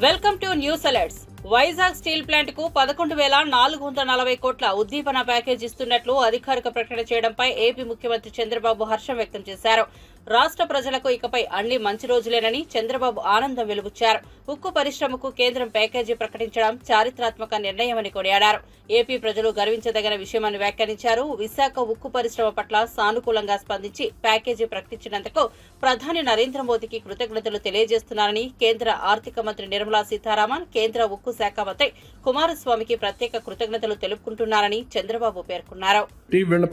Welcome to news alerts. Vizag steel plant కు 11,440 కోట్ల ఉద్దీపన ప్యాకేజ్ ఇస్తున్నట్లు అధికారిక ప్రకటన చేయడంపై ఏపీ ముఖ్యమంత్రి చంద్రబాబు హర్షం వ్యక్తం చేశారు. రాష్ట్ర ప్రజలకు ఇకపై అన్ని మంచి రోజులేనని చంద్రబాబు ఆనందం వెలుబుచ్చారు. ఉక్కు పరిశ్రమకు కేంద్రం ప్యాకేజీ ప్రకటించడం చారిత్రాత్మక నిర్ణయమని కొనియాడారు. ఏపీ ప్రజలు గర్వించదగిన విషయమని వ్యాఖ్యానించారు. విశాఖ ఉక్కు పరిశ్రమ పట్ల సానుకూలంగా స్పందించి ప్యాకేజీ ప్రకటించినందుకు ప్రధాని నరేంద్ర మోదీకి కృతజ్ఞతలు తెలియజేస్తున్నారని కేంద్ర ఆర్థిక మంత్రి నిర్మలా సీతారామన్, కేంద్ర ఉక్కు శాఖ మంత్రి కుమారస్వామికి ప్రత్యేక కృతజ్ఞతలు తెలుపుకుంటున్నారని చంద్రబాబు పేర్కొన్నారు.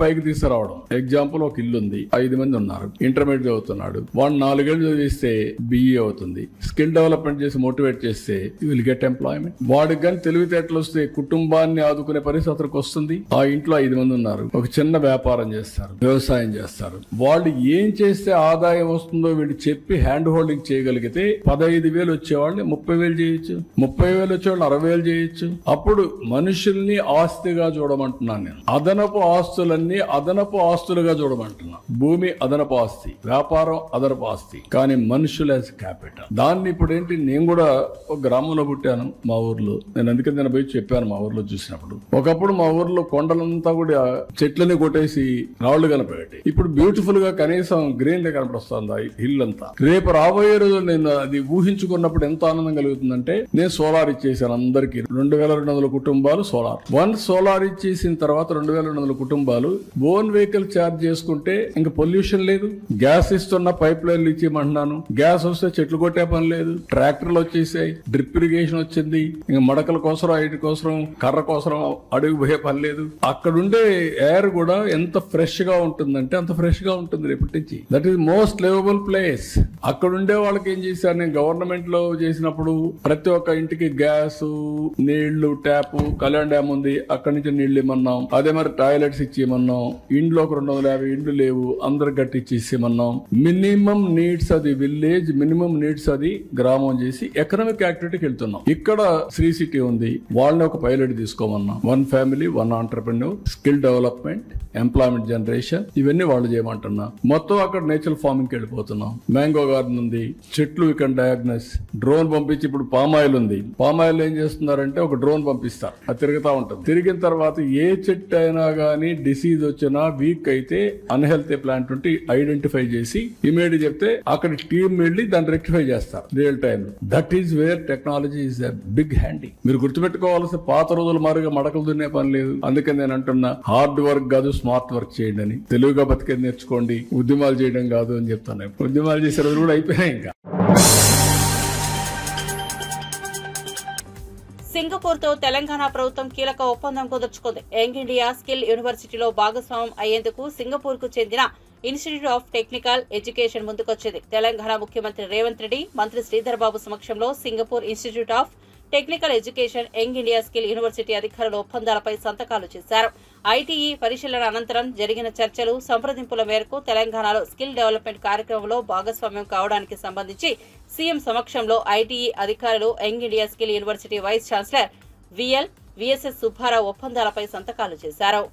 పైకి తీసుకురావడం ఎగ్జాంపుల్, ఒక ఇల్లు ఉంది, 5 మంది ఉన్నారు, ఇంటర్మీడియట్ చదువుతున్నాడు, వాడు 4 ఏళ్ళు చదివిస్తే BE అవుతుంది. స్కిల్ డెవలప్మెంట్ చేసి మోటివేట్ చేస్తే విల్ గెట్ ఎంప్లాయ్మెంట్. వాడికి కానీ తెలివితేటలు వస్తే కుటుంబాన్ని ఆదుకునే పరిస్థితులకు వస్తుంది. ఆ ఇంట్లో 5 మంది ఉన్నారు, ఒక చిన్న వ్యాపారం చేస్తారు, వ్యవసాయం చేస్తారు. వాళ్ళు ఏం చేస్తే ఆదాయం వస్తుందో వీళ్ళు చెప్పి హ్యాండ్ హోల్డింగ్ చేయగలిగితే 15,000 వచ్చేవాళ్ళు 30,000 చేయొచ్చు, 30,000 వచ్చేవాళ్ళు 60,000 చేయొచ్చు. అప్పుడు మనుషుల్ని ఆస్తిగా చూడమంటున్నాను నేను. అదనపు ఆస్తులన్నీ అదనపు ఆస్తులుగా చూడమంటున్నా. భూమి అదనపు ఆస్తి, వ్యాపారం అదనపు ఆస్తి, కానీ మనుషులు యాజ్ క్యాపిటల్. దాన్ని ఇప్పుడు ఏంటి, నేను కూడా ఒక గ్రామంలో పుట్టాను మా ఊర్లో. నేను అందుకే నేను పోయి చెప్పాను మా ఊర్లో చూసినప్పుడు. ఒకప్పుడు మా ఊర్లో కొండలంతా కూడా చెట్లని కొట్టేసి రాళ్లు కనపడేటి. ఇప్పుడు బ్యూటిఫుల్ గా కనీసం గ్రీన్ గా కనపడుతుంది హిల్ అంతా. రేపు రాబోయే రోజు నేను అది ఊహించుకున్నప్పుడు ఎంత ఆనందం కలుగుతుందంటే, నేను సోలార్ ఇచ్చేసాను అందరికి. 2,200 కుటుంబాలు సోలార్. సోలార్ ఇచ్చేసిన తర్వాత 2,200 కుటుంబాలు ఓన్ వెహికల్ ఛార్జ్ చేసుకుంటే ఇంకా పొల్యూషన్ లేదు. గ్యాస్ ఇస్తున్న పైప్ లైన్లు ఇచ్చేయమంటున్నాను. గ్యాస్ వస్తే చెట్లు కొట్టే పని లేదు, ట్రాక్టర్లు వచ్చేసాయి, డ్రిప్ ఇరిగేషన్ వచ్చింది. ఇంకా మడకల కోసం, ఐటి కోసం, కర్ర కోసం అడుగు పోయే పని లేదు. అక్కడుండే ఎయిర్ కూడా ఎంత ఫ్రెష్ గా ఉంటుందంటే అంత ఫ్రెష్ గా ఉంటుంది రేపటి నుంచి. That is most liveable place. అక్కడుండే వాళ్ళకి ఏం చేశాను నేను, గవర్నమెంట్ లో చేసినప్పుడు ప్రతి ఒక్క ఇంటికి గ్యాస్, నీళ్లు, ట్యాప్, కళ్యాణ్ డ్యామ్ ఉంది, అక్కడి నుంచి నీళ్లు ఇమ్మన్నాం. అదే మరి టాయిలెట్స్ ఇచ్చేయమన్నాం. ఇండ్లో ఒక 250 ఇండ్లు లేవు, అందరు కట్టించేసేమన్నాం. మినిమం నీడ్స్ అది విలేజ్, మినిమం నీడ్స్ అది గ్రామం చేసి ఎకనామిక్ యాక్టివిటీకి వెళ్తున్నాం. ఇక్కడ శ్రీ సిటీ ఉంది, వాళ్ళని ఒక పైలట్ తీసుకోమన్నాం. 1 family 1 entrepreneur, skill development, employment generation, ఇవన్నీ వాళ్ళు చేయమంటున్నా. మొత్తం అక్కడ నేచురల్ ఫార్మింగ్ కి వెళ్ళిపోతున్నాం. మ్యాంగో గార్డెన్ ఉంది, చెట్లు ఇక్కడ డయాగ్నస్, డ్రోన్ పంపించి, ఇప్పుడు పామాయిల్ ఉంది. పామాయిల్ ఏం చేస్తున్నారంటే ఒక డ్రోన్ పంపిస్తారు, అది తిరుగుతా ఉంటుంది. తిరిగిన తర్వాత ఏ చెట్టు అయినా గానీ డిసీజ్ వచ్చినా, వీక్ అయితే, అన్హెల్తీ ప్లాంట్ ఉంటే ఐడెంటిఫై చేసి ఇమీడియట్ చెప్తే అక్కడ టీం వెళ్ళి దాన్ని రెక్టిఫై చేస్తారు real time. That is where technology is a big handy. మీరు గుర్తుపెట్టుకోవాల్సిన పాత రోజుల మారిగా మడకలు దున్నే పని లేదు. అందుకని నేను అంటున్నా, హార్డ్ వర్క్ కాదు స్మార్ట్ వర్క్ చేయండి అని. తెలుగుగా బతికేది నేర్చుకోండి, ఉద్యమాలు చేయడం కాదు అని చెప్తాను. ఉద్యమాలు చేసే రోజులు కూడా అయిపోయినాయి. ఇంకా సింగపూర్ తో తెలంగాణ ప్రభుత్వం కీలక ఒప్పందం కుదుర్చుకుంది. యంగ్ ఇండియా స్కిల్ యూనివర్సిటీలో భాగస్వామ్యం అయ్యేందుకు సింగపూర్ కు చెందిన ఇన్స్టిట్యూట్ ఆఫ్ టెక్నికల్ ఎడ్యుకేషన్ ముందుకొచ్చింది. తెలంగాణ ముఖ్యమంత్రి రేవంత్ రెడ్డి, మంత్రి శ్రీధర్ బాబు సమక్షంలో Singapore institute of technical education, young India Skill university అధికారులు ఒప్పందాలపై సంతకాలు చేశారు. ఐటీఈ పరిశీలన అనంతరం జరిగిన చర్చలు, సంప్రదింపుల మేరకు తెలంగాణలో స్కిల్ డెవలప్మెంట్ కార్యక్రమంలో భాగస్వామ్యం కావడానికి సంబంధించి సీఎం సమక్షంలో ఐటీఈ అధికారులు, Young India Skill University vice chancellor VSS Subbarao ఒప్పందాలపై సంతకాలు చేశారు.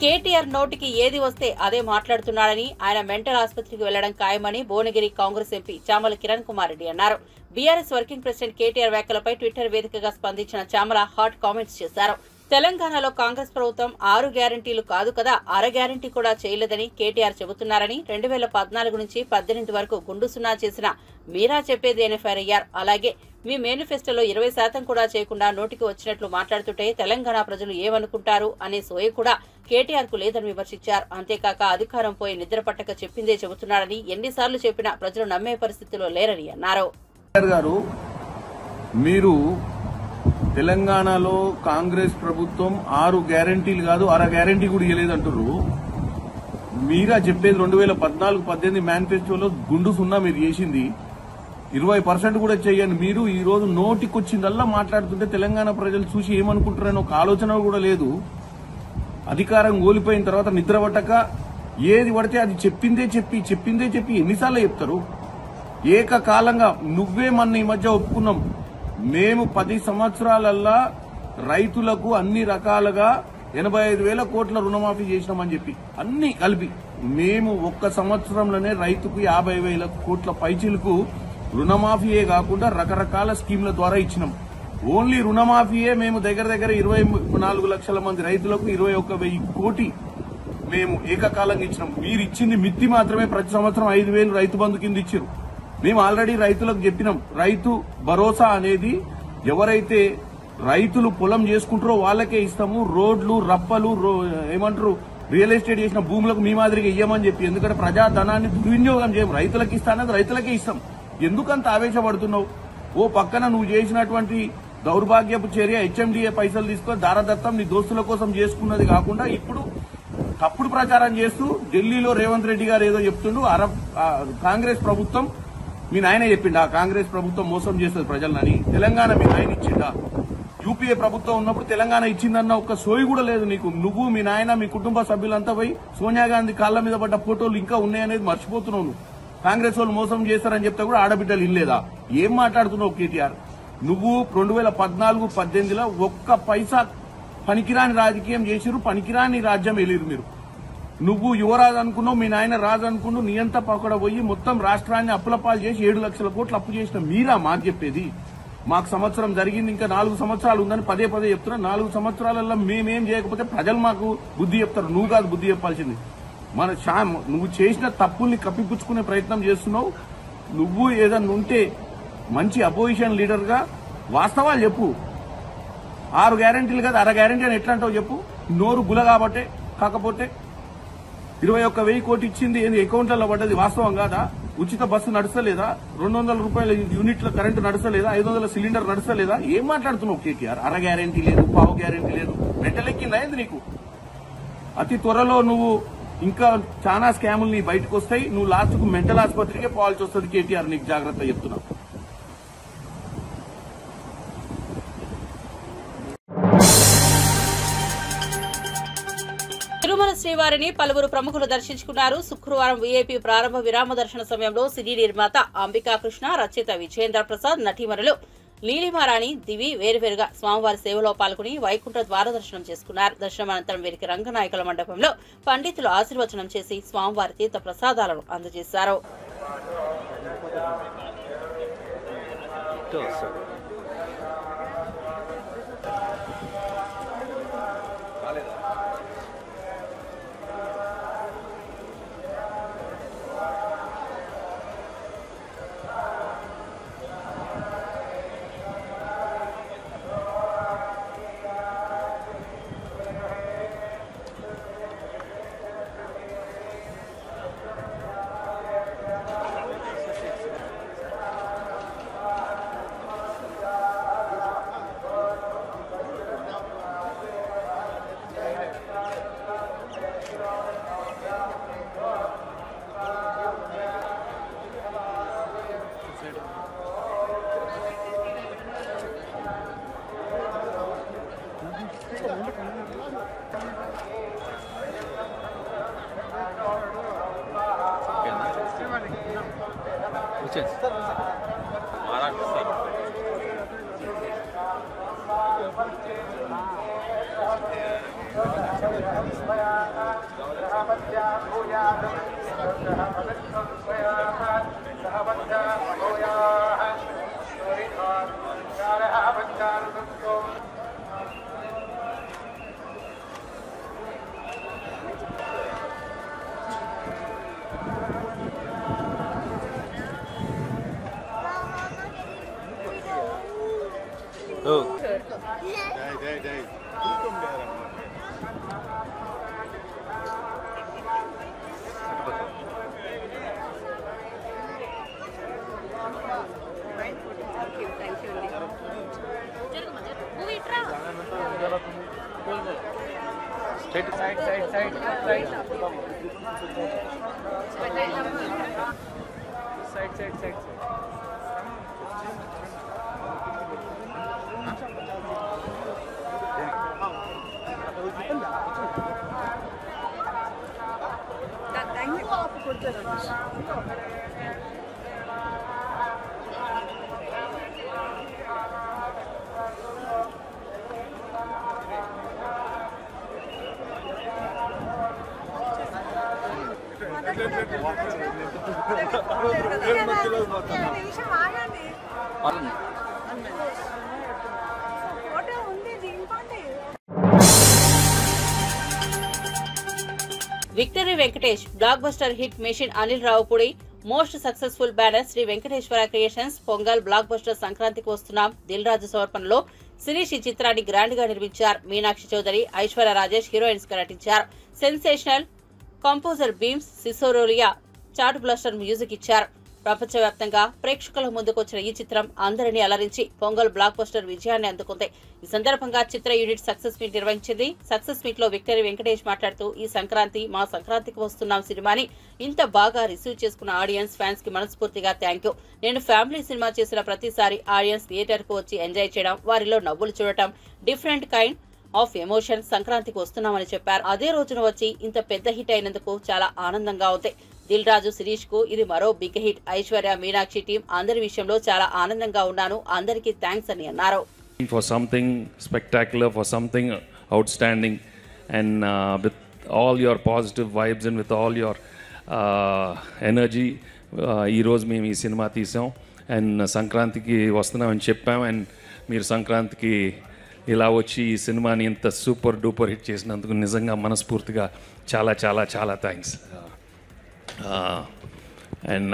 కేటీఆర్ నోటికి ఏది వస్తే అదే మాట్లాడుతున్నాడని, ఆయన మెంటల్ ఆసుపత్రికి వెళ్లడం ఖాయమని భువనగిరి కాంగ్రెస్ ఎంపీ చామల కిరణ్ కుమార్ రెడ్డి అన్నారు. బీఆర్ఎస్ వర్కింగ్ ప్రెసిడెంట్ కేటీఆర్ వ్యాఖ్యలపై ట్విట్టర్ వేదికగా స్పందించిన చామల హాట్ కామెంట్స్ చేశారు. తెలంగాణలో కాంగ్రెస్ ప్రభుత్వం 6 గ్యారంటీలు కాదు కదా, అర గ్యారంటీ కూడా చేయలేదని కేటీఆర్ చెబుతున్నారని, 2014 నుంచి 18 వరకు గుండు సున్నా చేసిన మీరా చెప్పేది అని ఫైర్ అయ్యారు. అలాగే మీ మేనిఫెస్టోలో 20% కూడా చేయకుండా నోటికి వచ్చినట్లు మాట్లాడుతుంటే తెలంగాణ ప్రజలు ఏమనుకుంటారు అనే సోయ కూడా కేటీఆర్ కు లేదని విమర్శించారు. అంతేకాక అధికారం పోయి నిద్ర పట్టక చెప్పిందే చెబుతున్నారని, ఎన్నిసార్లు చెప్పినా ప్రజలు నమ్మే పరిస్థితిలో లేరని అన్నారు. మీరు తెలంగాణలో కాంగ్రెస్ ప్రభుత్వం 6 గ్యారంటీలు కాదు, అర గ్యారంటీ కూడా ఇవ్వలేదంటారు. మీరా చెప్పేది 2014-18 మేనిఫెస్టోలో గుండు సున్నా మీరు చేసింది 20% కూడా చెయ్యండి. మీరు ఈ రోజు నోటికొచ్చిందల్లా మాట్లాడుతుంటే తెలంగాణ ప్రజలు చూసి ఏమనుకుంటారని ఒక ఆలోచన కూడా లేదు. అధికారం కోల్పోయిన తర్వాత నిద్ర పట్టక ఏది పడితే అది చెప్పిందే చెప్పి ఎన్నిసార్లు చెప్తారు? ఏకకాలంగా నువ్వే మన ఈ మధ్య ఒప్పుకున్నాం, మేము 10 సంవత్సరాలల్లా రైతులకు అన్ని రకాలుగా 85,000 కోట్ల రుణమాఫీ చేసినామని చెప్పి అన్ని కలిపి మేము ఒక్క సంవత్సరంలోనే రైతుకు 50,000 కోట్ల పైచిలకు రుణమాఫీయే కాకుండా రకరకాల స్కీమ్ల ద్వారా ఇచ్చినాం. ఓన్లీ రుణమాఫీయే మేము దగ్గర 24 లక్షల మంది రైతులకు 21,000 కోటి మేము ఏకకాలంగా ఇచ్చినాం. మీరు ఇచ్చింది మిత్తి మాత్రమే. ప్రతి సంవత్సరం 5,000 రైతు బంధు కింద ఇచ్చారు. మేము ఆల్రెడీ రైతులకు చెప్పినాం, రైతు భరోసా అనేది ఎవరైతే రైతులు పొలం చేసుకుంటారో వాళ్ళకే ఇస్తాము. రోడ్లు రప్పలు ఏమంటారు రియల్ ఎస్టేట్ చేసిన భూములకు మీ మాదిరిగా ఇయ్యమని చెప్పి. ఎందుకంటే ప్రజాధనాన్ని దుర్వినియోగం చేయము. రైతులకి ఇస్తానది రైతులకే ఇస్తాం. ఎందుకంత ఆవేశపడుతున్నావు? ఓ పక్కన నువ్వు చేసినటువంటి దౌర్భాగ్యపు చర్య హెచ్ఎండిఏ పైసలు తీసుకొని దారదత్తం నీ దోస్తుల కోసం చేసుకున్నది కాకుండా ఇప్పుడు తప్పుడు ప్రచారం చేస్తూ ఢిల్లీలో రేవంత్ రెడ్డి గారు ఏదో చెప్తుండు. కాంగ్రెస్ ప్రభుత్వం మీ నాయన చెప్పిండా కాంగ్రెస్ ప్రభుత్వం మోసం చేస్తుంది ప్రజలని? తెలంగాణ మీ నాయన ఇచ్చిండా? యూపీఏ ప్రభుత్వం ఉన్నప్పుడు తెలంగాణ ఇచ్చిందన్న ఒక్క సోయి కూడా లేదు నీకు. నువ్వు మీ నాయన మీ కుటుంబ సభ్యులంతా పోయి సోనియా గాంధీ కాళ్ల మీద పడ్డ ఫోటోలు ఇంకా ఉన్నాయనేది మర్చిపోతున్నావు. నువ్వు కాంగ్రెస్ వాళ్ళు మోసం చేస్తారని చెప్తే కూడా ఆడబిడ్డలు ఇల్లేదా? ఏం మాట్లాడుతున్నావు కేటీఆర్? నువ్వు 2014-18లో ఒక్క పైసా పనికిరాని రాజకీయం చేసిరు, పనికిరాని రాజ్యం వెళ్ళిరు మీరు. నువ్వు యువరాజు అనుకున్నావు, మీ నాయన రాజు అనుకున్నావు. నీ అంతా పక్కడ పోయి మొత్తం రాష్ట్రాన్ని అప్పులపాలు చేసి 7 లక్షల కోట్లు అప్పు చేసిన మీరా మాకు చెప్పేది? మాకు సంవత్సరం జరిగింది, ఇంకా 4 సంవత్సరాలు ఉందని పదే చెప్తున్నా. 4 సంవత్సరాలలో మేమేం చేయకపోతే ప్రజలు మాకు బుద్ధి చెప్తారు. నువ్వు కాదు బుద్ధి చెప్పాల్సింది. నువ్వు చేసిన తప్పుల్ని కప్పిపుచ్చుకునే ప్రయత్నం చేస్తున్నావు. నువ్వు ఏదన్నా ఉంటే మంచి అపోజిషన్ లీడర్ గా వాస్తవాలు చెప్పు. 6 గ్యారెంటీలు కదా, 1/2 గ్యారెంటీ అని ఎట్లా అంటావు చెప్పు. నోరు గుల కాబట్టే. కాకపోతే 21,000 కోటి ఇచ్చింది ఏంది అకౌంట్లలో పడ్డది వాస్తవం కాదా? ఉచిత బస్సు నడుస్తలేదా? 200 రూపాయల యూనిట్ల కరెంటు నడుస్తలేదా? 500 సిలిండర్ నడుస్తలేదా? ఏం మాట్లాడుతున్నావు కేటీఆర్? 1/2 గ్యారెంటీ లేదు, పావు గ్యారెంటీ లేదు. మెంటలెక్కిందా ఏంది నీకు? అతి త్వరలో నువ్వు ఇంకా చాలా స్కాములు నీ బయటకు వస్తాయి. నువ్వు లాస్ట్ కు మెంటల్ ఆసుపత్రికే పోవాల్సి వస్తుంది కేటీఆర్. నీకు జాగ్రత్త చెప్తున్నా. తిరుమల శ్రీవారిని పలువురు ప్రముఖులు దర్శించుకున్నారు. శుక్రవారం వీఐపీ ప్రారంభ విరామ దర్శన సమయంలో సినీ నిర్మాత అంబికా కృష్ణ, రచయిత విజయేంద్ర ప్రసాద్, నటీమణులు నీలిమారాణి, దివి వేరువేరుగా స్వామివారి సేవలో పాల్గొని వైకుంఠ ద్వార దర్శనం చేసుకున్నారు. దర్శనం అనంతరం వీరికి రంగనాయకుల మండపంలో పండితులు ఆశీర్వచనం చేసి స్వామివారి తీర్థ ప్రసాదాలను అందజేశారు. Victory Venkatesh blockbuster hit machine Anil Ravipudi most successful banner Sri Venkateswara creations Pongal blockbuster సంక్రాంతికి వస్తున్నాం దిల్ రాజు సమర్పణలో శిరీష్ ఈ చిత్రాన్ని గ్రాండ్ గా నిర్మించారు. మీనాక్షి చౌదరి, ఐశ్వర్య రాజేష్ హీరోయిన్స్ గా నటించారు. Sensational composer Bheems Ceciroleo chart blaster music ఇచ్చారు. ప్రపంచవ్యాప్తంగా ప్రేక్షకుల ముందుకొచ్చిన ఈ చిత్రం అందరినీ అలరించి పొంగల్ బ్లాక్ బస్టర్ విజయాన్ని అందుకుంది. ఈ సందర్భంగా చిత్ర యూనిట్ సక్సెస్ మీట్ నిర్వహించింది. సక్సెస్ మీట్ లో విక్టరీ వెంకటేష్ మాట్లాడుతూ ఈ సంక్రాంతి మా సంక్రాంతికి వస్తున్నాం సినిమాని ఇంత బాగా రిసీవ్ చేసుకున్న ఆడియన్స్ ఫ్యాన్స్ కి మనస్ఫూర్తిగా థ్యాంక్ యూ. నేను ఫ్యామిలీ సినిమా చేసిన ప్రతిసారి ఆడియన్స్ థియేటర్ కు వచ్చి ఎంజాయ్ చేయడం, వారిలో నవ్వులు చూడటం, డిఫరెంట్ కైండ్ ఆఫ్ ఎమోషన్ సంక్రాంతికి వస్తున్నామని చెప్పారు. అదే రోజున వచ్చి ఇంత పెద్ద హిట్ అయినందుకు చాలా ఆనందంగా ఉంది. దిల్ రాజు, శిరీష్ కు ఇది మరో big hit. Aishwarya, Meenakshi team అందరి విషయంలో చాలా ఆనందంగా ఉన్నాను. అందరికీ థ్యాంక్స్ అని అన్నారు. For something spectacular, for something outstanding, and with all your positive vibes and with all your energy, ఈ రోజు మేము ఈ సినిమా తీసాం అండ్ సంక్రాంతికి వస్తున్నామని చెప్పాం. అండ్ మీరు సంక్రాంతికి ఇలా వచ్చి ఈ సినిమాని ఇంత సూపర్ డూపర్ హిట్ చేసినందుకు నిజంగా మనస్ఫూర్తిగా చాలా చాలా చాలా thanks. And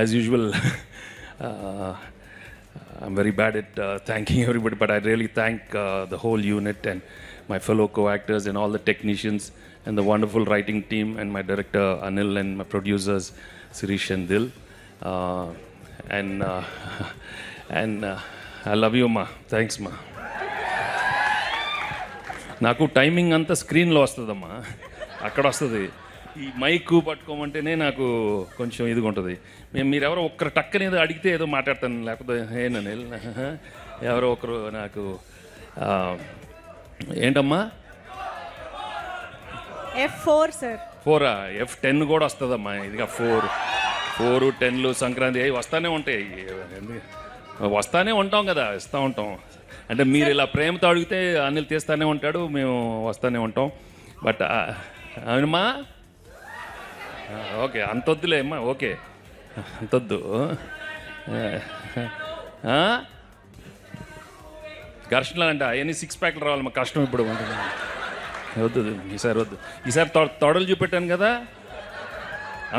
as usual, I'm very bad at thanking everybody, but I really thank the whole unit and my fellow co-actors and all the technicians and the wonderful writing team and my director Anil and my producers Sirish and Dil. And I love you, ma. Thanks, ma. నాకు timing అంతా స్క్రీన్లో వస్తుందమ్మా, అక్కడ వస్తుంది. ఈ mic పట్టుకోమంటేనే నాకు కొంచెం ఇదిగా ఉంటుంది. మీరెవరో ఒక్కరు టక్కనేది అడిగితే ఏదో మాట్లాడతాను, లేకపోతే ఏనని ఎవరో ఒకరు నాకు ఏంటమ్మా F4 సార్ 4 F10 కూడా వస్తుందమ్మా. ఇదిగా 4 10 సంక్రాంతి అవి వస్తూనే ఉంటాయి. వస్తూనే ఉంటాం కదా, ఇస్తూ ఉంటాం. అంటే మీరు ఇలా ప్రేమతో అడిగితే అనిల్ తీస్తూనే ఉంటాడు, మేము వస్తూనే ఉంటాం. బట్ అవునమ్మా, ఓకే అంతొద్దులే అమ్మా, ఓకే అంతొద్దు. ఘర్షణలు అంట అవన్నీ 6 ప్యాక్లు రావాలమ్మా, కష్టం ఇప్పుడు. వద్దు ఈసారి వద్దు. ఈసారి తొడలు చూపెట్టాను కదా,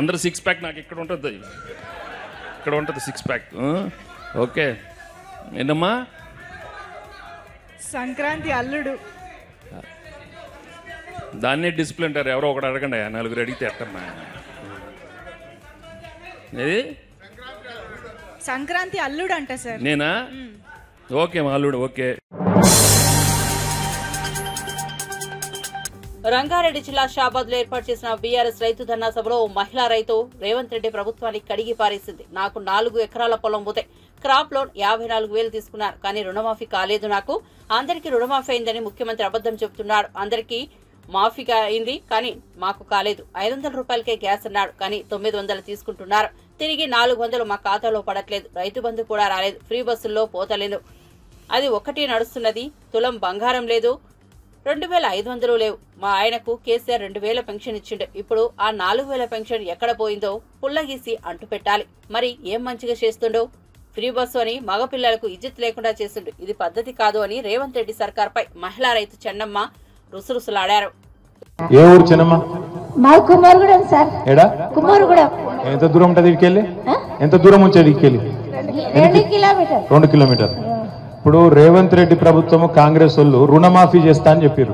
అందరూ 6 ప్యాక్ నాకు ఇక్కడ ఉంటుంది, ఇక్కడ ఉంటుంది 6 ప్యాక్. ఓకే ఏంటమ్మా సంక్రాంతి అల్లుడు, దాన్నే డిసిప్లిన్ అంటారు. ఎవరో ఒకటి అడగండి, 4 అడిగితే ఎట్టమ్మా. ఏది సంక్రాంతి అల్లుడు అంట సార్. నేనా? ఓకే మా అల్లుడు. ఓకే. రంగారెడ్డి జిల్లా షాబాద్ లో ఏర్పాటు చేసిన బీఆర్ఎస్ రైతు ధర్నా సభలో మహిళా రైతు రేవంత్ రెడ్డి ప్రభుత్వాన్ని కడిగి పారేసింది. నాకు 4 ఎకరాల పొలం పోతే క్రాప్ లోన్ 54,000 తీసుకున్నారు, కానీ రుణమాఫీ కాలేదు. నాకు అందరికీ రుణమాఫీ అయిందని ముఖ్యమంత్రి అబద్ధం చెబుతున్నాడు. అందరికీ మాఫీగా అయింది, కానీ మాకు కాలేదు. 500 రూపాయలకే గ్యాస్ అన్నాడు, కానీ 900 తీసుకుంటున్నారు. తిరిగి 400 మా ఖాతాలో పడట్లేదు. రైతు బంధు కూడా రాలేదు. ఫ్రీ బస్సుల్లో పోతలేదు, అది ఒక్కటి నడుస్తున్నది. తులం బంగారం లేదు, 2,500 లేవు. మా ఆయనకు కేసీఆర్ 2,000 పెన్షన్ ఇచ్చిండు. ఇప్పుడు ఆ 4,000 పెన్షన్ ఎక్కడ పోయిందో పుల్లగీసి అంటు పెట్టాలి. మరి ఏం మంచిగా చేస్తుండో? ఫ్రీ బస్సు అని మగపిల్లలకు ఇజ్జత్ లేకుండా చేస్తుండు. ఇది పద్ధతి కాదు అని రేవంత్ రెడ్డి సర్కార్పై మహిళా రైతు చెన్నమ్మ రుసరుసలాడారు. ఏ ఊరు చెన్నమ్మ? మా కుమారుగూడెం సార్. ఎడా? కుమారుగూడెం. ఎంత దూరం ఉంటుంది ఇక్కడికి? ఎంత దూరం ఉంచేది ఇక్కడికి? 2 కిలోమీటర్. 2 కిలోమీటర్. ఇప్పుడు రేవంత్ రెడ్డి ప్రభుత్వం కాంగ్రెస్ వాళ్ళు రుణమాఫీ చేస్తా అని చెప్పారు.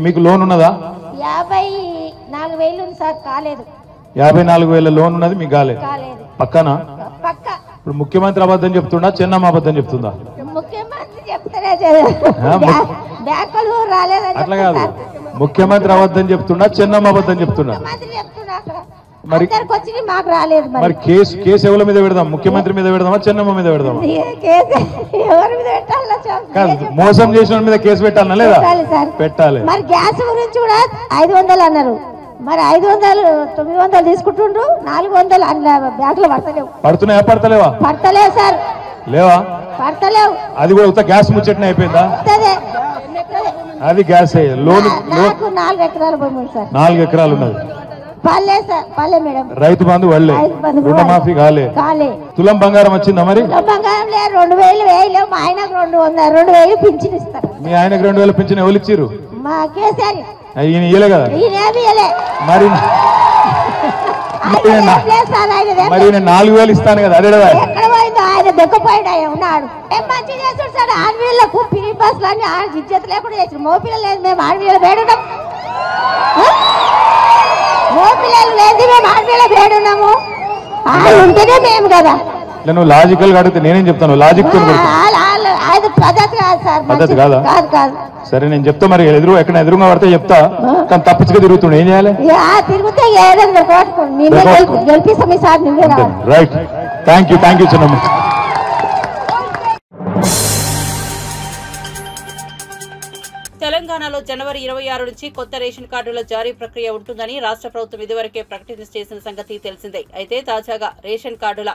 మీకు లోన్ ఉన్నదా? 54,000 సార్, కాలేదు. 54,000 లోన్ ఉన్నది, మీకు కాలేదు. పక్కన ఇప్పుడు ముఖ్యమంత్రి అబద్ధం చెప్తుండా, చెన్నమ్మ అబద్ధం చెప్తుందా? ముఖ్యమంత్రి చెప్తానే బ్యాంకులు రాలేదని. అట్లా కాదు, ముఖ్యమంత్రి అబద్ధం చెప్తుండా, చెన్నమ్మ అబద్ధం చెప్తుండా? మరి మాకు రాలేదు. మరి కేసు ఎవరి మీద పెడదాం? ముఖ్యమంత్రి మీద పెడదామా, చెన్నమ్మ మీద పెడదామా? ఎవరి మీద పెట్టాలి? మోసం చేసిన మీద కేసు పెట్టాలనా లేదా? పెట్టాలి. మరి గ్యాస్ గురించి కూడా 500 అన్నారు. మరి 500 900 తీసుకుంటుండ్రు, 400 బ్యాంకులు పడతలేవు. పడుతున్నాయా? పడతలేవా? పడతలేవు సార్. లేవా? పడతలేవు. అది కూడా గ్యాస్ ముచ్చట్నే అయిపోయిందా? అది గ్యాస్ లోన్ నాకు 4 ఎకరాల భూమి ఉంది సార్. 4 ఎకరాలు ఉన్నది. పల్లె సార్, పల్లె మేడం. రైతు బంధు వాళ్ళే, రుణమాఫీ కాలే. తులం బంగారం వచ్చిందా మరి? తులం బంగారం లేదు, 2000 వేయలేవు. మా ఆయనకు 200 పింఛన్ ఇస్తారు. మీ ఆయనకు 2000 పింఛన్ ఎవరు ఇచ్చారు? మా కేసీఆర్. ఈయన ఇయ్యలే కదా మరి. మరి నేను 4000 ఇస్తాను కదా. అదే ఎక్కడ పోయిందో ఆయన దొక్కపోయాడు. ఆయన ఉన్నాడు ఏం మంచి చేస్తాడు సార్. ఆడపిల్లలకు పిరి బస్సులు అన్ని ఇజ్జత లేకుండా చేసి మోపిల్లలు లేదు. మేము ఆడపిల్లలు వేడున్నాం, మోపిల్లలు లేదు, మేము ఆడపిల్ల వేడున్నాము. వాళ్ళు ఉంటేనే మేము కదా. నువ్వు లాజికల్ గా అడిగితే నేనేం చెప్తాను? లాజిక్ తో పద్ధతి కాదు సార్. పద్ధతి కాదా? కాదు. సరే నేను చెప్తా. మరి ఎక్కడ ఎదురుగా పడితే చెప్తా, కానీ తప్పించుగా తిరుగుతుండే ఏం చేయాలి? తిరిగితే గెలిపిస్తాం ఈసారి. రైట్. థ్యాంక్ యూ చిన్నమ్మ. తెలంగాణలో జనవరి 26 నుంచి కొత్త రేషన్ కార్డుల జారీ ప్రక్రియ ఉంటుందని రాష్ట్ర ప్రభుత్వం ఇదివరకే ప్రకటన చేసిన సంగతి తెలిసిందే. అయితే తాజాగా రేషన్ కార్డుల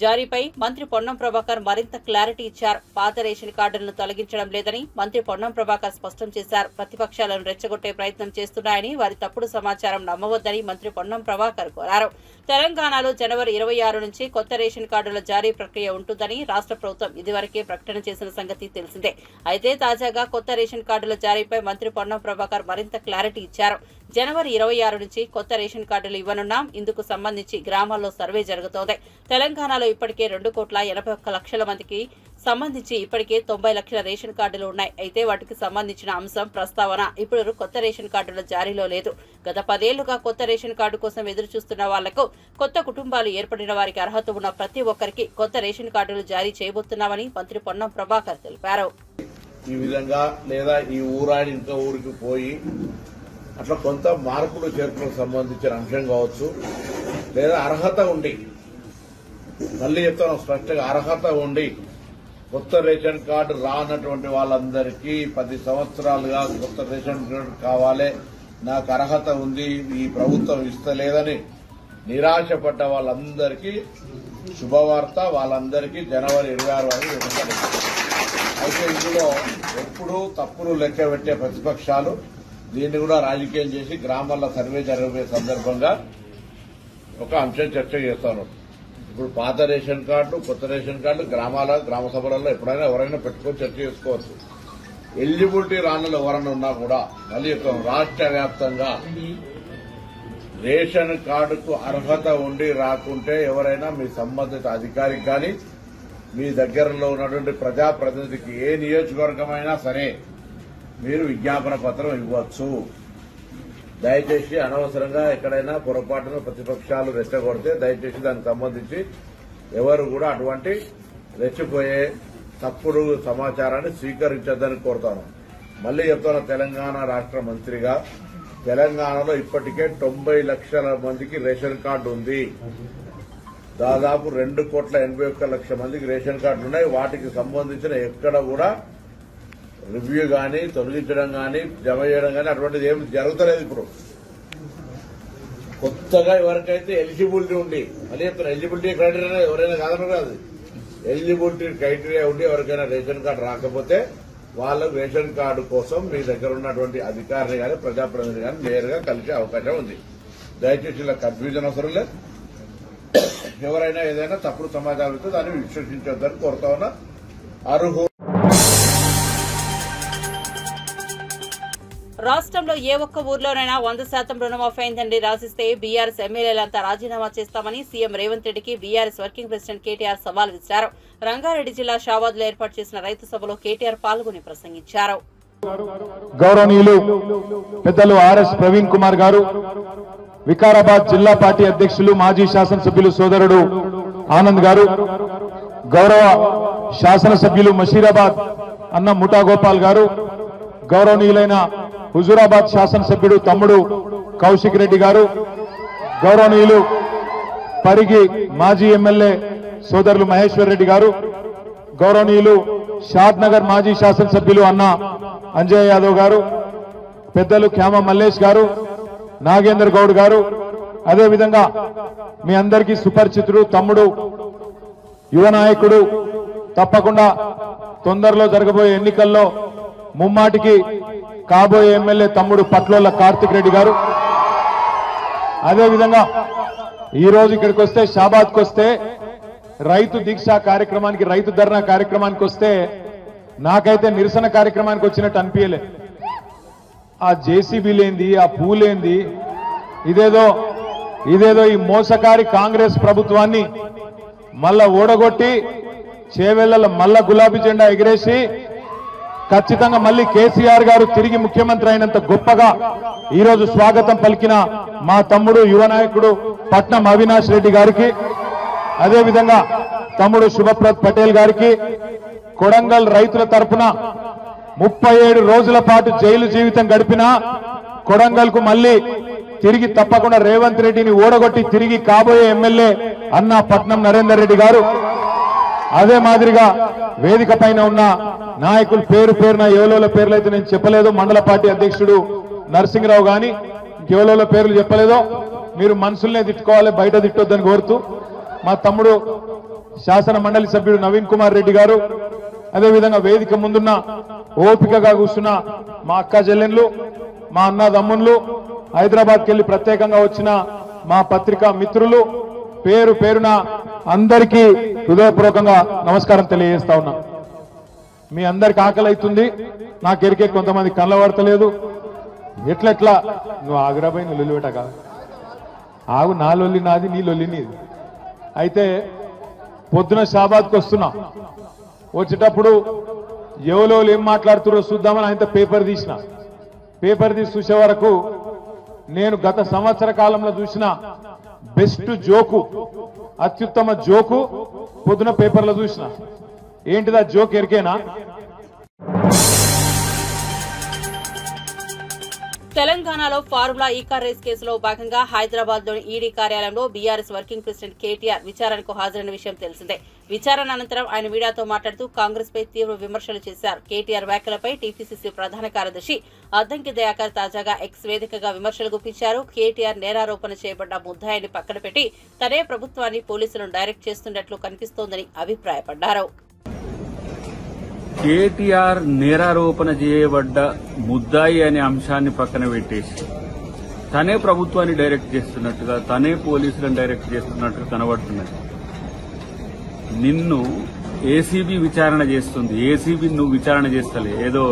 జారీపై మంత్రి పొన్నం ప్రభాకర్ మరింత క్లారిటీ ఇచ్చారు. పాత రేషన్ కార్డులను తొలగించడం లేదని మంత్రి పొన్నం ప్రభాకర్ స్పష్టం చేశారు. ప్రతిపక్షాలను రెచ్చగొట్టే ప్రయత్నం చేస్తున్నాయని, వారి తప్పుడు సమాచారం నమ్మవద్దని మంత్రి పొన్నం ప్రభాకర్ కోరారు. తెలంగాణలో జనవరి 26 నుంచి కొత్త రేషన్ కార్డుల జారీ ప్రక్రియ ఉంటుందని రాష్ట్ర ప్రభుత్వం ఇదివరకే ప్రకటన చేసిన సంగతి తెలిసిందే. అయితే తాజాగా కొత్త రేషన్ కార్డుల జారీపై మంత్రి పొన్నం ప్రభాకర్ మరింత క్లారిటీ ఇచ్చారు. జనవరి 26 నుంచి కొత్త రేషన్ కార్డులు ఇవ్వనున్నాం. ఇందుకు సంబంధించి గ్రామాల్లో సర్వే జరుగుతోంది. తెలంగాణలో ఇప్పటికే 2,81,00,000 మందికి సంబంధించి ఇప్పటికే 90 లక్షల రేషన్ కార్డులు ఉన్నాయి. అయితే వాటికి సంబంధించిన అంశం ప్రస్తావన ఇప్పుడు కొత్త రేషన్ కార్డుల జారీలో లేదు. గత 10 ఏళ్లుగా కొత్త రేషన్ కార్డు కోసం ఎదురు చూస్తున్న వాళ్లకు, కొత్త కుటుంబాలు ఏర్పడిన వారికి అర్హత ఉన్న ప్రతి ఒక్కరికి కొత్త రేషన్ కార్డులు జారీ చేయబోతున్నామని మంత్రి పొన్నం ప్రభాకర్ తెలిపారు. ఈ విధంగా లేదా ఈ ఊరాడి ఇంకో ఊరికి పోయి అట్లా కొంత మార్పులు చేర్పులకు సంబంధించిన అంశం కావచ్చు, లేదా అర్హత ఉండి, మళ్ళీ చెప్తాను స్పష్టంగా, అర్హత ఉండి కొత్త రేషన్ కార్డు రానటువంటి వాళ్ళందరికీ 10 సంవత్సరాలుగా కొత్త రేషన్ కార్డు కావాలి, నాకు అర్హత ఉంది, ఈ ప్రభుత్వం ఇస్తలేదని నిరాశపడ్డ వాళ్ళందరికీ శుభవార్త. వాళ్ళందరికీ జనవరి 26 వరకు. అయితే ఇందులో ఎప్పుడూ తప్పులు లెక్క పెట్టే ప్రతిపక్షాలు దీన్ని కూడా రాజకీయం చేసి గ్రామాల్లో సర్వే జరిగే సందర్భంగా ఒక అంశం చర్చ చేస్తాను. ఇప్పుడు పాత రేషన్ కార్డు, కొత్త రేషన్ కార్డు గ్రామ సభలలో ఎప్పుడైనా ఎవరైనా పెట్టుకొని చర్చ చేసుకోవచ్చు. ఎలిజిబిలిటీ రానులు ఎవరైనా ఉన్నా కూడా మళ్ళీ రాష్ట్ర వ్యాప్తంగా రేషన్ కార్డుకు అర్హత ఉండి రాకుంటే ఎవరైనా మీ సంబంధిత అధికారికి కానీ మీ దగ్గరలో ఉన్నటువంటి ప్రజాప్రతినిధికి ఏ నియోజకవర్గమైనా సరే మీరు విజ్ఞాపన పత్రం ఇవ్వచ్చు. దయచేసి అనవసరంగా ఎక్కడైనా పొరపాటున ప్రతిపక్షాలు రెచ్చగొడితే దయచేసి దానికి సంబంధించి ఎవరు కూడా అటువంటి రెచ్చిపోయే తప్పుడు సమాచారాన్ని స్వీకరించొద్దని కోరుతాను. మళ్లీ చెప్తున్న తెలంగాణ రాష్ట్ర మంత్రిగా తెలంగాణలో ఇప్పటికే 90 లక్షల మందికి రేషన్ కార్డు ఉంది. దాదాపు 2,81,00,000 మందికి రేషన్ కార్డులు ఉన్నాయి. వాటికి సంబంధించిన ఎక్కడ కూడా రివ్యూ గాని, తొలగించడం గాని, జమ చేయడం గాని అటువంటిది ఏమి జరుగుతలేదు. ఇప్పుడు కొత్తగా ఎవరికైతే ఎలిజిబిలిటీ ఉండి, మళ్ళీ చెప్తున్నా ఎలిజిబిలిటీ క్రైటీరియా ఎవరైనా కాదన్నారు కాదు, ఎలిజిబిలిటీ క్రైటీరియా ఉండి ఎవరికైనా రేషన్ కార్డు రాకపోతే వాళ్ళకు రేషన్ కార్డు కోసం మీ దగ్గర ఉన్నటువంటి అధికారిని కానీ ప్రజాప్రతినిధి కానీ నేరుగా కలిసే అవకాశం ఉంది. దయచేసి ఇలా కన్ఫ్యూజన్ అవసరం లేదు. ఎవరైనా ఏదైనా తప్పుడు సమాచారం ఇస్తే దాన్ని విశ్వసించొద్దని కోరుతా ఉన్నా. రాష్ట్రంలో ఏ ఒక్క ఊర్లోనైనా 100% రుణమాఫీ అయిందని రాసిస్తే బీఆర్ఎస్ ఎమ్మెల్యేలంతా రాజీనామా చేస్తామని సీఎం రేవంత్ రెడ్డికి బీఆర్ఎస్ వర్కింగ్ ప్రెసిడెంట్ కేటీఆర్ సవాల్ విసిరారు. రంగారెడ్డి జిల్లా షాబాద్ లో ఏర్పాటు చేసిన రైతు సభలో కేటీఆర్ పాల్గొని ప్రసంగించారు. గౌరవనీయులు పెద్దలు ఆర్ఎస్ ప్రవీణ్ కుమార్ గారు, వికారాబాద్ జిల్లా పార్టీ అధ్యక్షులు మాజీ శాసనసభ్యులు సోదరుడు ఆనంద్ గారు, గౌరవ శాసనసభ్యులు మషీరాబాద్ అన్న ముఠా గోపాల్ గారు, గౌరవనీయులైన హుజూరాబాద్ శాసనసభ్యుడు తమ్ముడు కౌశిక్ రెడ్డి గారు, గౌరవనీయులు పరిగి మాజీ ఎమ్మెల్యే సోదరులు మహేశ్వర్ రెడ్డి గారు, గౌరవనీయులు షాద్ నగర్ మాజీ శాసనసభ్యులు అన్న అంజయ్ యాదవ్ గారు, పెద్దలు క్యామ మల్లేష్ గారు, నాగేందర్ గౌడ్ గారు, అదేవిధంగా మీ అందరికీ సుపరిచితుడు తమ్ముడు యువ నాయకుడు, తప్పకుండా తొందరలో జరగబోయే ఎన్నికల్లో ముమ్మాటికి కాబోయే ఎమ్మెల్యే తమ్ముడు పట్లోళ్ళ కార్తిక్ రెడ్డి గారు, అదేవిధంగా ఈ రోజు ఇక్కడికి వస్తే షాబాద్కి వస్తే రైతు దీక్ష కార్యక్రమానికి, రైతు ధర్నా కార్యక్రమానికి వస్తే నాకైతే నిరసన కార్యక్రమానికి వచ్చినట్టు అనిపించలే. ఆ జేసీబీలేంది, ఆ పూలేంది, ఇదేదో ఈ మోసకారి కాంగ్రెస్ ప్రభుత్వాన్ని మళ్ళా ఓడగొట్టి చేవెళ్లలో మళ్ళా గులాబీ జెండా ఎగిరేసి ఖచ్చితంగా మళ్ళీ కేసీఆర్ గారు తిరిగి ముఖ్యమంత్రి అయినంత గొప్పగా ఈరోజు స్వాగతం పలికిన మా తమ్ముడు యువ నాయకుడు పట్నం అవినాష్ రెడ్డి గారికి, అదేవిధంగా తమ్ముడు శుభప్రద్ పటేల్ గారికి, కొడంగల్ రైతుల తరఫున 37 రోజుల పాటు జైలు జీవితం గడిపిన కొడంగల్ కు మళ్ళీ తిరిగి తప్పకుండా రేవంత్ రెడ్డిని ఓడగొట్టి తిరిగి కాబోయే ఎమ్మెల్యే అన్న పట్నం నరేందర్ రెడ్డి గారు, అదే మాదిరిగా వేదిక పైన ఉన్న నాయకులు పేరున ఎవలోల పేర్లు అయితే నేను చెప్పలేదు, మండల పార్టీ అధ్యక్షుడు నరసింహరావు గాని ఇంకెవలోల పేర్లు చెప్పలేదో మీరు మనసులనే తిట్టుకోవాలి, బయట తిట్టొద్దని కోరుతూ మా తమ్ముడు శాసన మండలి సభ్యుడు నవీన్ కుమార్ రెడ్డి గారు, అదేవిధంగా వేదిక ముందున్న ఓపికగా కూర్చున్న మా అక్క చెల్లెన్లు, మా అన్నదమ్ముళ్ళు, హైదరాబాద్కి వెళ్లి ప్రత్యేకంగా వచ్చిన మా పత్రికా మిత్రులు, పేరున అందరికీ హృదయపూర్వకంగా నమస్కారం తెలియజేస్తా ఉన్నా. మీ అందరికి ఆకలి అవుతుంది, నాకెరికే కొంతమంది కళ్ళ పడతలేదు. ఎట్లెట్లా నువ్వు ఆగ్రాబాయి నువ్వు లొల్లిపెట్ట కాదు, ఆగు, నా లొల్లి నాది, నీ లొల్లి నీది. అయితే పొద్దున షాబాద్కి వస్తున్నా, వచ్చేటప్పుడు ఎవరో ఏం మాట్లాడుతురో చూద్దామని ఆయన పేపర్ తీసి చూసే వరకు నేను గత సంవత్సర కాలంలో చూసిన బెస్ట్ జోకు, అత్యుత్తమ జోకు పొద్దున పేపర్లో చూసిన. ఏంటిదా జోక్ ఎరికేనా? తెలంగాణలో ఫార్ములా ఈ కార్ రేస్ కేసులో భాగంగా హైదరాబాద్ లోని ఈడీ కార్యాలయంలో బీఆర్ఎస్ వర్కింగ్ ప్రెసిడెంట్ కేటీఆర్ విచారణకు హాజరైన విషయం తెలిసిందే. విచారణ అనంతరం ఆయన మీడియాతో మాట్లాడుతూ కాంగ్రెస్ పై తీవ్ర విమర్శలు చేశారు. కేటీఆర్ వ్యాఖ్యలపై టీపీసీసీ ప్రధాన కార్యదర్శి అద్దంకి దయాకర్ తాజాగా ఎక్స్ వేదికగా విమర్శలు గుప్పించారు. కేటీఆర్ నేరారోపణ చేయబడ్డ ముద్దాయిని పక్కన పెట్టి తనే ప్రభుత్వాన్ని, పోలీసులను డైరెక్ట్ చేస్తున్నట్లు కనిపిస్తోందని అభిప్రాయపడ్డారు. కేటీఆర్ నేరారోపణ చేయబడ్డ ముద్దాయి అనే అంశాన్ని పక్కన పెట్టేసి తనే ప్రభుత్వాన్ని డైరెక్ట్ చేస్తున్నట్టుగా, తనే పోలీసులను డైరెక్ట్ చేస్తున్నట్టుగా కనబడుతున్నది. నిన్ను ఏసీబీ విచారణ చేస్తుంది, ఏసీబీ నువ్వు విచారణ చేస్తలే. ఏదో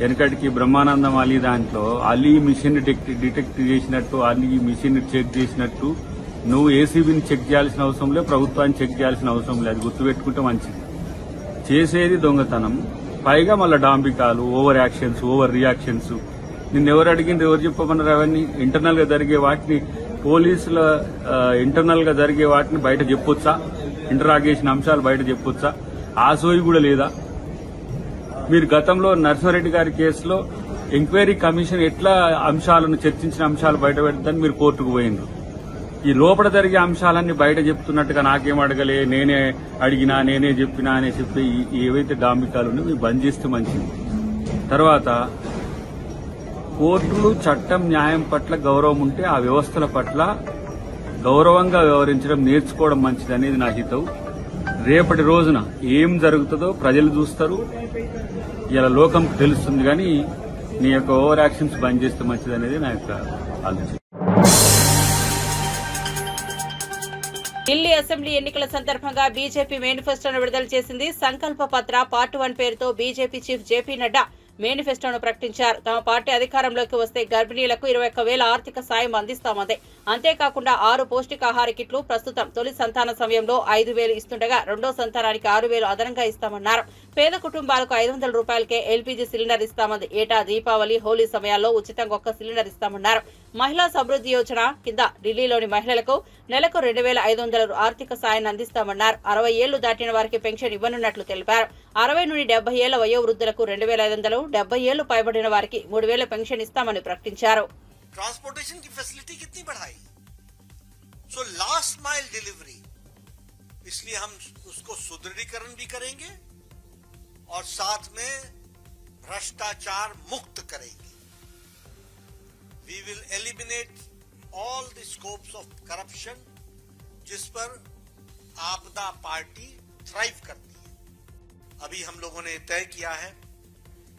వెనకటికి బ్రహ్మానందం అలీ దాంట్లో అలీ మిషన్ డిటెక్ట్ చేసినట్టు, అలీ మిషన్ చెక్ చేసినట్టు నువ్వు ఏసీబీని చెక్ చేయాల్సిన అవసరం లేదు, ప్రభుత్వాన్ని చెక్ చేయాల్సిన అవసరం లేదు. అది గుర్తుపెట్టుకుంటే మంచిది. చేసేది దొంగతనం, పైగా మళ్ళీ డాంబికాలు, ఓవర్ యాక్షన్స్, ఓవర్ రియాక్షన్స్. నిన్నెవరు అడిగింది, ఎవరు చెప్పమన్నారు? అవన్నీ ఇంటర్నల్ గా జరిగే వాటిని, పోలీసుల ఇంటర్నల్ గా జరిగే వాటిని బయట చెప్పొచ్చా? ఇంటరాగేషన్ అంశాలు బయట చెప్పొచ్చా? ఆ సోయి కూడా లేదా? మీరు గతంలో నర్సింహారెడ్డి గారి కేసులో ఎంక్వైరీ కమిషన్ ఎట్లా అంశాలను చర్చించిన అంశాలు బయట పెడతాని మీరు కోర్టుకు పోయిండ్రు. ఈ లోపల జరిగే అంశాలన్నీ బయట చెప్తున్నట్టుగా నాకేం అడగలే, నేనే అడిగినా, నేనే చెప్పినా అని చెప్పి ఏవైతే డాంబికాలు ఉన్నాయో బంద్ చేస్తే మంచిది. తర్వాత కోర్టులు, చట్టం, న్యాయం పట్ల గౌరవం ఉంటే ఆ వ్యవస్థల పట్ల గౌరవంగా వ్యవహరించడం నేర్చుకోవడం మంచిది అనేది నా హితవు. రేపటి రోజున ఏం జరుగుతుందో ప్రజలు చూస్తారు, ఇలా లోకం తెలుస్తుంది. కానీ నీ యొక్క ఓవర్ యాక్షన్స్ బంద్ చేస్తే మంచిది అనేది నా యొక్క ఆలోచన. ఢిల్లీ అసెంబ్లీ ఎన్నికల సందర్భంగా బీజేపీ మేనిఫెస్టోను విడుదల చేసింది. సంకల్ప పత్ర పార్ట్ 1 పేరుతో బీజేపీ చీఫ్ జేపీ నడ్డా మేనిఫెస్టోను ప్రకటించారు. తమ పార్టీ అధికారంలోకి వస్తే గర్భిణీలకు 21,000 ఆర్థిక సాయం అందిస్తామంది. అంతేకాకుండా 6 పౌష్టికాహార కిట్లు ప్రస్తుతం తొలి సంతాన సమయంలో 5,000 ఇస్తుండగా రెండో సంతానానికి 6,000 అదనంగా ఇస్తామన్నారు. పేద కుటుంబాలకు 500 రూపాయలకే ఎల్పీజీ సిలిండర్ ఇస్తామంది. ఏటా దీపావళి, హోలీ సమయాల్లో ఉచితంగా 1 సిలిండర్ ఇస్తామన్నారు. మహిళా సమృద్ధి యోజన కింద ఢిల్లీలోని మహిళలకు నెలకు 2,500 ఆర్థిక సాయాన్ని అందిస్తామన్నారు. 60 ఏళ్లు దాటిన వారికి పెన్షన్ ఇవ్వనున్నట్లు తెలిపారు. 60 నుండి 70 ఏళ్ల వయోవృద్ధులకు 2,500, 70 ఏళ్లు పైబడిన వారికి 3,000 పెన్షన్ ఇస్తామని ప్రకటించారు. ट्रांसपोर्टेशन की फैसिलिटी कितनी बढ़ाई, सो लास्ट माइल डिलीवरी, इसलिए हम उसको सुदृढ़ीकरण भी करेंगे और साथ में भ्रष्टाचार मुक्त करेंगे. We will eliminate all the scopes of corruption जिस पर आपदा पार्टी थ्राइव करती है. अभी हम लोगों ने तय किया है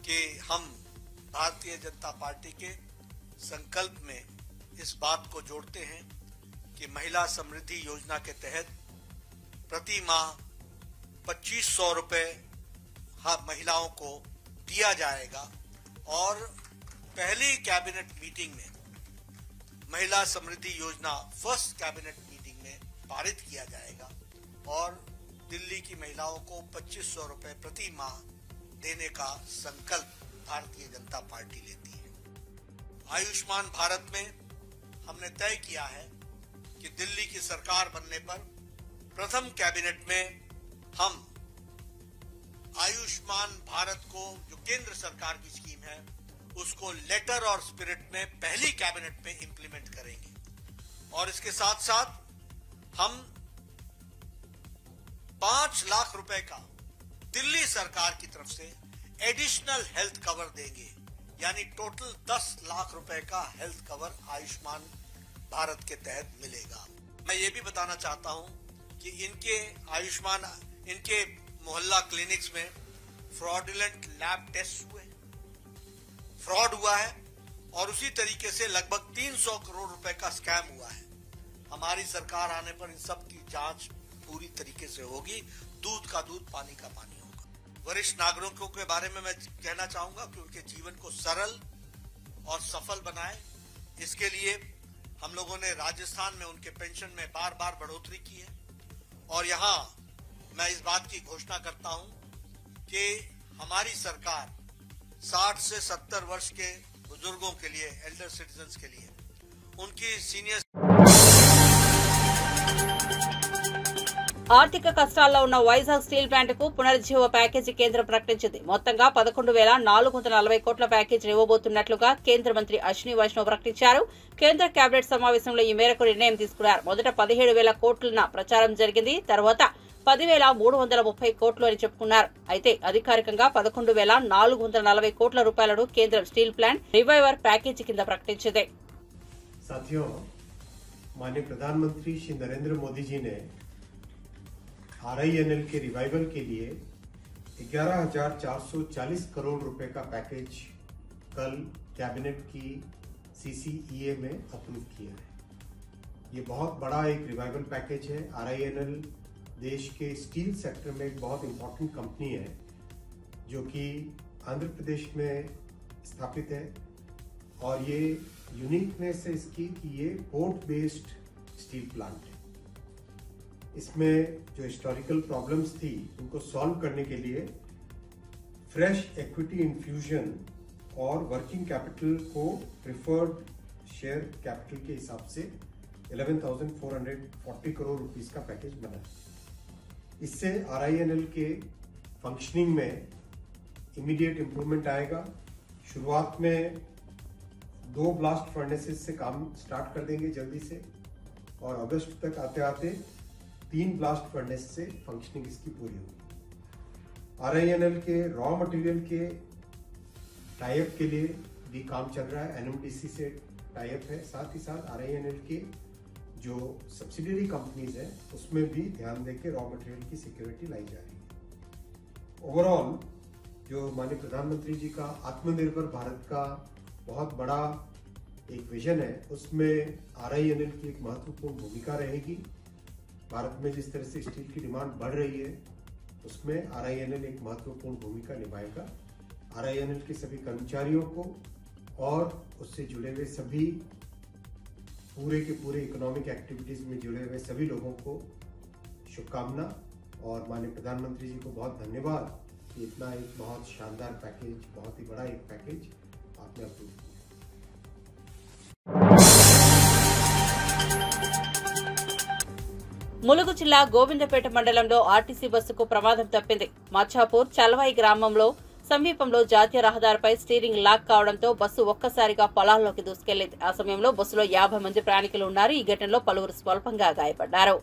कि हम भारतीय जनता पार्टी के संकल्प में इस बात को जोड़ते हैं कि महिला समृद्धि योजना के तहत प्रति माह 2500 रुपए हर महिलाओं को दिया जाएगा और पहली कैबिनेट मीटिंग में महिला समृद्धि योजना फर्स्ट कैबिनेट मीटिंग में पारित किया जाएगा और दिल्ली की महिलाओं को 2500 रुपए प्रति माह देने का संकल्प भारतीय जनता पार्टी लेती है। आयुष्मान भारत में हमने तय किया है कि दिल्ली की सरकार बनने पर प्रथम कैबिनेट में हम आयुष्मान भारत को जो केंद्र सरकार की स्कीम है उसको लेटर और स्पिरिट में पहली कैबिनेट में इंप्लीमेंट करेंगे और इसके साथ साथ हम 5 लाख रुपए का दिल्ली सरकार की तरफ से एडिशनल हेल्थ कवर देंगे, यानी टोटल 10 लाख रुपए का हेल्थ कवर आयुष्मान भारत के तहत मिलेगा। मैं ये भी बताना चाहता हूं कि इनके मोहल्ला क्लिनिक्स में फ्रॉडुलेंट लैब टेस्ट हुए, फ्रॉड हुआ है और उसी तरीके से लगभग 300 करोड़ रुपए का स्कैम हुआ है। हमारी सरकार आने पर इन सब की जांच पूरी तरीके से होगी, दूध का दूध पानी का पानी होगा। वरिष्ठ नागरिकों के बारे में मैं कहना चाहूंगा कि उनके जीवन को सरल और सफल बनाए, इसके लिए हम लोगों ने राजस्थान में उनके पेंशन में बार बार बढ़ोतरी की है और यहाँ मैं इस बात की घोषणा करता हूं कि हमारी सरकार 60 से 70 वर्ष के बुजुर्गों के लिए, एल्डर सिटीजन्स के लिए उनकी सीनियर ఆర్థిక కష్టాల్లో ఉన్న వైజాగ్ స్టీల్ ప్లాంట్కు పునరుజ్జీవ ప్యాకేజీ కేంద్రం ప్రకటించింది. మొత్తంగా 11,440 కోట్ల ప్యాకేజీని ఇవ్వబోతున్నట్లుగా కేంద్ర మంత్రి అశ్విని వైష్ణవ్ ప్రకటించారు. కేంద్ర కేబినెట్ సమావేశంలో ఈ మేరకు నిర్ణయం తీసుకున్నారు. మొదట 17,000 కోట్ల ప్రచారం జరిగింది. తర్వాత 10,330 కోట్లు అని చెప్పుకున్నారు. అయితే అధికారికంగా 11,440 కోట్ల రూపాయలను కేంద్రం స్టీల్ ప్లాంట్ రివైవర్ ప్యాకేజీ కింద ప్రకటించింది. साथियों, माननीय प्रधानमंत्री श्री नरेंद्र मोदी जी ने RINL के रिवाइवल के लिए 11,440 करोड़ रुपए का पैकेज कल कैबिनेट की CCEA में अप्रूव किया है। ये बहुत बड़ा एक रिवाइवल पैकेज है। RINL देश के स्टील सेक्टर में एक बहुत इम्पोर्टेंट कंपनी है जो कि आंध्र प्रदेश में स्थापित है और ये यूनिकनेस है इसकी कि ये पोर्ट बेस्ड स्टील प्लांट है। इसमें जो हिस्टोरिकल प्रॉब्लम्स थी उनको सॉल्व करने के लिए फ्रेश इक्विटी इन्फ्यूजन और वर्किंग कैपिटल को प्रिफर्ड शेयर कैपिटल के हिसाब से 11,440 करोड़ रुपीस का पैकेज बना है। इससे RINL के फंक्शनिंग में इमीडिएट इम्प्रूवमेंट आएगा। शुरुआत में 2 ब्लास्ट फर्नेसेस से काम स्टार्ट कर देंगे जल्दी से और अगस्त तक आते आते 3 ब्लास्ट फर्नेस से फंक्शनिंग इसकी पूरी होगी। RINL के रॉ मटेरियल के टाइप के लिए भी काम चल रहा है, NMDC से टाइप है। साथ ही साथ RINL के जो सब्सिडियरी कंपनीज है उसमें भी ध्यान देकर रॉ मटेरियल की सिक्योरिटी लाई जा रही है। ओवरऑल जो माननीय प्रधानमंत्री जी का आत्मनिर्भर भारत का बहुत बड़ा एक विजन है, उसमें RINL की एक महत्वपूर्ण भूमिका रहेगी। भारत में जिस तरह से स्टील की डिमांड बढ़ रही है उसमें RINL एक महत्वपूर्ण भूमिका निभाएगा। RINL के सभी कर्मचारियों को और उससे जुड़े हुए सभी पूरे के पूरे इकोनॉमिक एक्टिविटीज में जुड़े हुए सभी लोगों को शुभकामना और माननीय प्रधानमंत्री जी को बहुत धन्यवाद कि इतना एक बहुत शानदार पैकेज, बहुत ही बड़ा एक पैकेज आपने अप्रूव किया। ములుగు జిల్లా గోవిందపేట మండలంలో ఆర్టీసీ బస్సుకు ప్రమాదం తప్పింది. మచ్చాపూర్ చల్వాయి గ్రామంలో సమీపంలో జాతీయ రహదారిపై స్టీరింగ్ లాక్ కావడంతో బస్సు ఒక్కసారిగా పొలాల్లోకి దూసుకెళ్లింది. ఆ సమయంలో బస్సులో 50 మంది ప్రయాణికులు ఉన్నారు. ఈ ఘటనలో పలువురు స్వల్పంగా గాయపడ్డారు.